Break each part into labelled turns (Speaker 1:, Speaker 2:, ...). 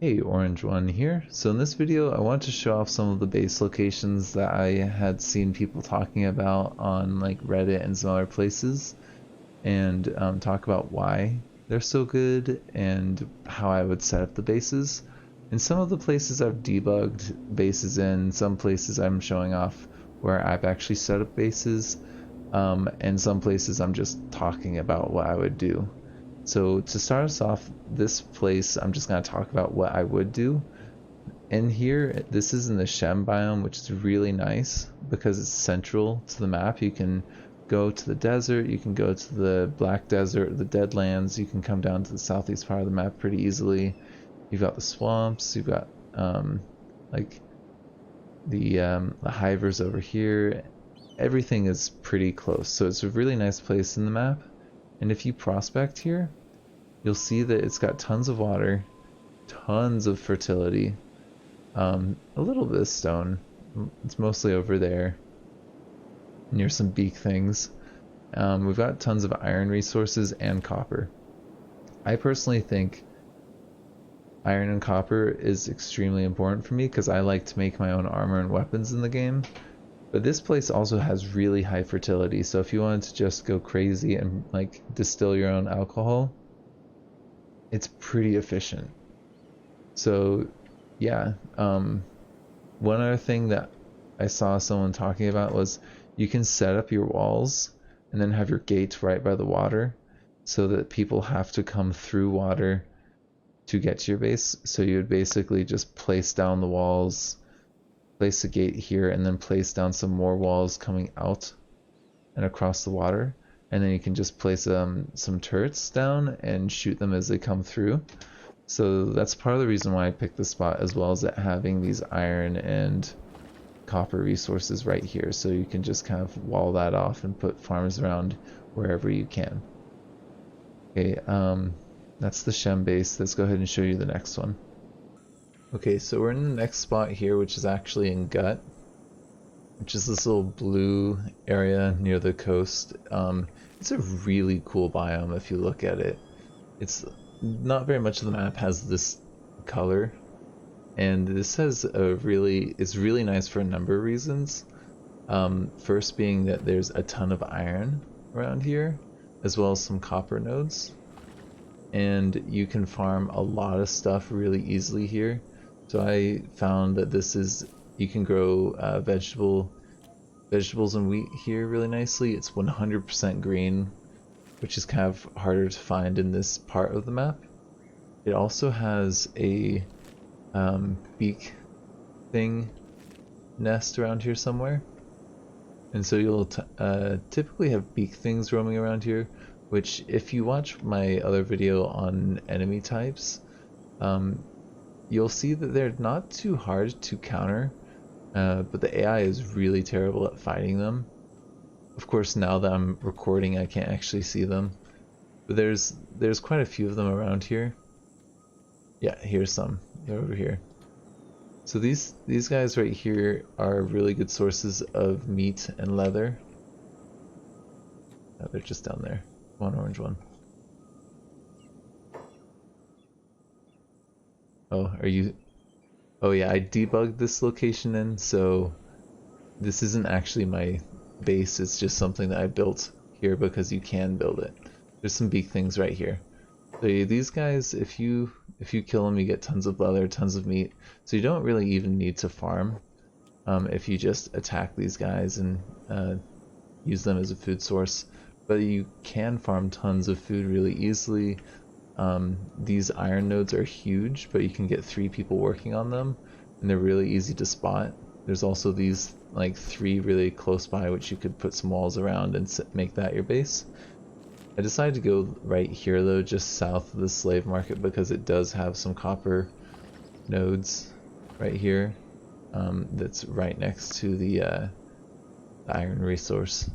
Speaker 1: Hey, Orange One here. So in this video, I want to show off some of the base locations that I had seen people talking about on like Reddit and some other places, and talk about why they're so good and how I would set up the bases. In some of the places I've debugged bases in, some places I'm showing off where I've actually set up bases, and some places I'm just talking about what I would do. So to start us off, this place, I'm just going to talk about what I would do. And here, this is in the Shem biome, which is really nice because it's central to the map. You can go to the desert, you can go to the Black Desert, the Deadlands, you can come down to the southeast part of the map pretty easily. You've got the swamps, you've got like the hivers over here. Everything is pretty close, so it's a really nice place in the map. And if you prospect here, you'll see that it's got tons of water, tons of fertility, a little bit of stone. It's mostly over there, near some beak things. We've got tons of iron resources and copper. I personally think iron and copper is extremely important for me because I like to make my own armor and weapons in the game. But this place also has really high fertility, so if you wanted to just go crazy and like distill your own alcohol, it's pretty efficient. So yeah, one other thing that I saw someone talking about was you can set up your walls and then have your gate right by the water so that people have to come through water to get to your base. So you would basically just place down the walls, place a gate here, and then place down some more walls coming out and across the water, and then you can just place some turrets down and shoot them as they come through. So that's part of the reason why I picked this spot, as well as it having these iron and copper resources right here, so you can just kind of wall that off and put farms around wherever you can. Okay, that's the Shem base. Let's go ahead and show you the next one. Okay, so we're in the next spot here, which is actually in Gut, which is this little blue area near the coast. It's a really cool biome if you look at it. It's not very much of the map has this color, and this has it's really nice for a number of reasons. First being that there's a ton of iron around here, as well as some copper nodes, and you can farm a lot of stuff really easily here. So I found that you can grow vegetables and wheat here really nicely. It's 100% green, which is kind of harder to find in this part of the map. It also has a beak thing nest around here somewhere, and so you'll typically have beak things roaming around here, which if you watch my other video on enemy types, you'll see that they're not too hard to counter, but the AI is really terrible at fighting them. Of course, now that I'm recording, I can't actually see them, but there's quite a few of them around here. Yeah, here's some. They're over here. So these guys right here are really good sources of meat and leather. Oh, they're just down there. One orange one. Oh, are you... Oh yeah, I debugged this location in, so this isn't actually my base, it's just something that I built here because you can build it. There's some beak things right here. So these guys, if you kill them, you get tons of leather, tons of meat, so you don't really even need to farm if you just attack these guys and use them as a food source. But you can farm tons of food really easily. These iron nodes are huge, but you can get 3 people working on them, and they're really easy to spot. There's also these like 3 really close by, which you could put some walls around and make that your base. I decided to go right here though, just south of the slave market, because it does have some copper nodes right here. That's right next to the iron resource.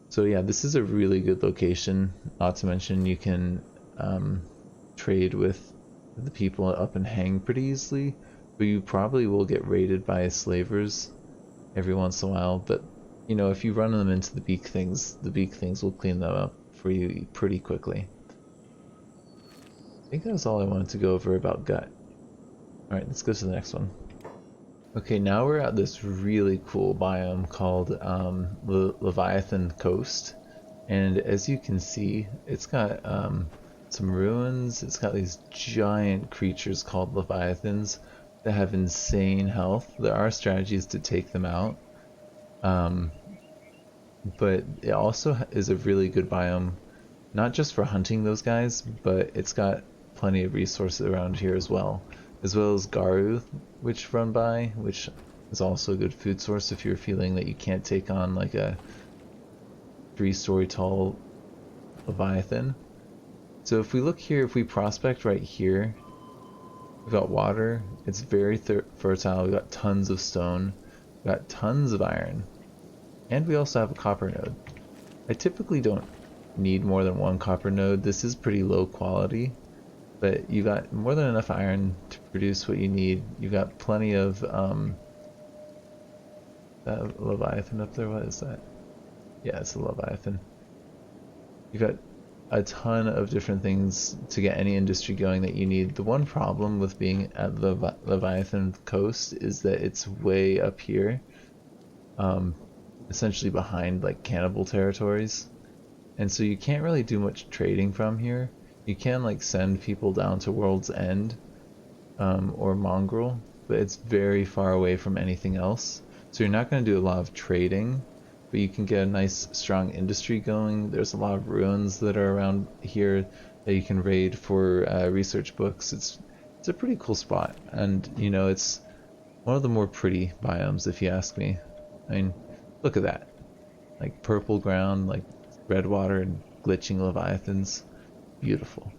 Speaker 1: So yeah, this is a really good location. Not to mention you can trade with the people up and hang pretty easily, but you probably will get raided by slavers every once in a while. But you know, if you run them into the beak things will clean them up for you pretty quickly. I think that's all I wanted to go over about gut. Alright, let's go to the next one. Okay, now we're at this really cool biome called Leviathan Coast. And as you can see, it's got some ruins. It's got these giant creatures called Leviathans that have insane health. There are strategies to take them out. But it also is a really good biome, not just for hunting those guys, but it's got plenty of resources around here as well as Garu, which run by, which is also a good food source if you're feeling that you can't take on like a 3-story tall Leviathan. So if we look here, if we prospect right here, we've got water, it's very fertile, we've got tons of stone, we've got tons of iron, and we also have a copper node. I typically don't need more than one copper node. This is pretty low quality, but you got more than enough iron to produce what you need. You got plenty of that Leviathan up there, what is that? Yeah, it's a Leviathan. You got a ton of different things to get any industry going that you need. The one problem with being at the Leviathan Coast is that it's way up here, essentially behind like cannibal territories, and so you can't really do much trading from here. You can like send people down to World's End or Mongrel, but it's very far away from anything else, so you're not going to do a lot of trading, but you can get a nice strong industry going. There's a lot of ruins that are around here that you can raid for research books. It's a pretty cool spot, and you know, it's one of the more pretty biomes if you ask me. I mean, look at that, like purple ground, like red water and glitching Leviathans. Beautiful.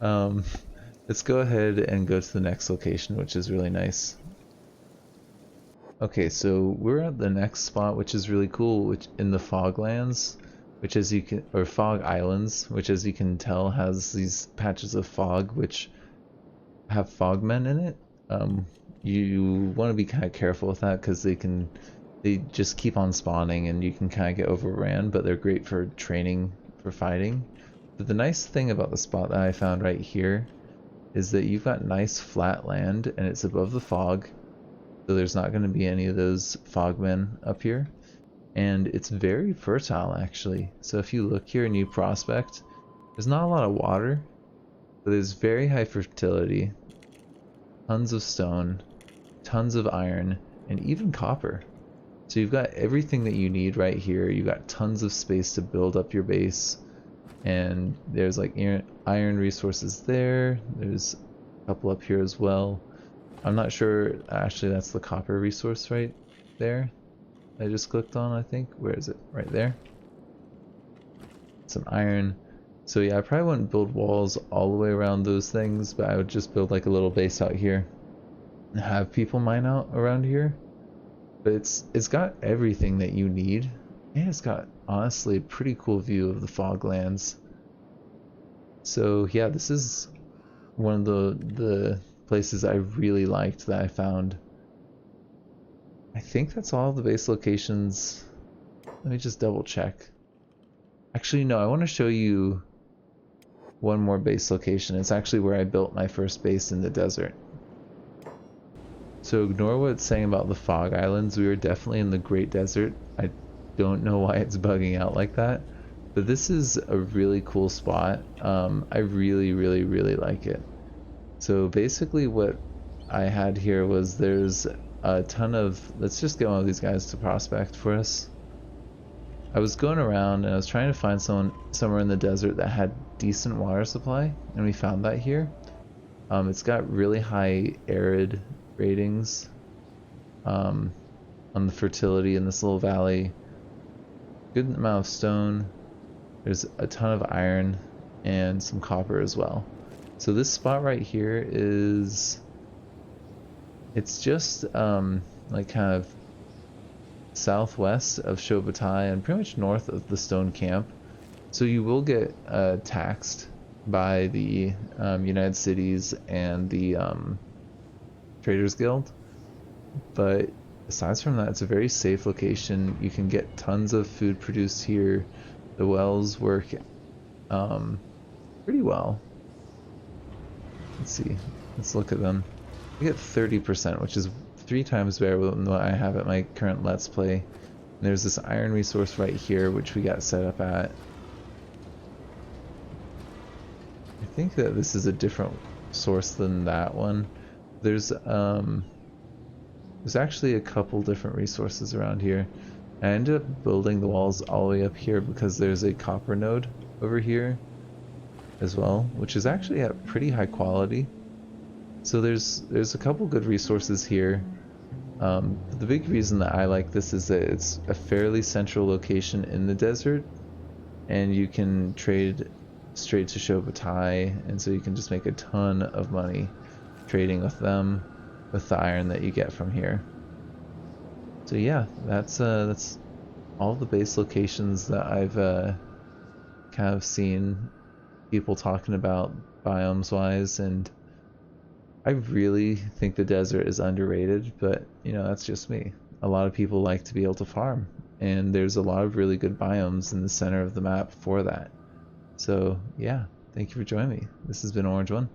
Speaker 1: Let's go ahead and go to the next location, which is really nice. Okay, so we're at the next spot, which is really cool, which in the Foglands, which as you can, or Fog Islands, which as you can tell has these patches of fog which have fogmen in it. You want to be kind of careful with that because they just keep on spawning and you can kind of get overran, but they're great for training for fighting. But the nice thing about the spot that I found right here is that you've got nice flat land and it's above the fog, so there's not going to be any of those fogmen up here, and it's very fertile actually. So if you look here and you prospect, there's not a lot of water, but there's very high fertility, tons of stone, tons of iron, and even copper. So you've got everything that you need right here. You've got tons of space to build up your base, and there's like iron resources there. There's a couple up here as well. I'm not sure, actually that's the copper resource right there I just clicked on, I think. Where is it? Right there. Some iron. So yeah, I probably wouldn't build walls all the way around those things, but I would just build like a little base out here and have people mine out around here. But it's got everything that you need, and it's got honestly a pretty cool view of the Foglands. So yeah, this is one of the places I really liked that I found. I think that's all the base locations. Let me just double check. Actually no, I want to show you one more base location. It's actually where I built my first base in the desert. So ignore what it's saying about the Fog Islands. We were definitely in the Great Desert. I don't know why it's bugging out like that, but this is a really cool spot. I really like it. So basically what I had here was there's a ton of, let's just get one of these guys to prospect for us. I was going around and I was trying to find somewhere in the desert that had decent water supply, and we found that here. It's got really high arid ratings on the fertility in this little valley. Good amount of stone. There's a ton of iron and some copper as well. So this spot right here is, it's just like kind of southwest of Shobutai and pretty much north of the stone camp. So you will get taxed by the United Cities and the Traders Guild, but aside from that, it's a very safe location. You can get tons of food produced here. The wells work pretty well. Let's see. Let's look at them. We get 30%, which is 3 times better than what I have at my current Let's Play. And there's this iron resource right here, which we got set up at. I think that this is a different source than that one. There's actually a couple different resources around here. I ended up building the walls all the way up here because there's a copper node over here as well, which is actually at pretty high quality. So there's a couple good resources here. The big reason that I like this is that it's a fairly central location in the desert, and you can trade straight to Shobutai, and so you can just make a ton of money trading with them with the iron that you get from here. So yeah, that's all the base locations that I've kind of seen people talking about biomes wise, and I really think the desert is underrated, but you know, that's just me. A lot of people like to be able to farm, and there's a lot of really good biomes in the center of the map for that. So yeah, thank you for joining me. This has been Orange One.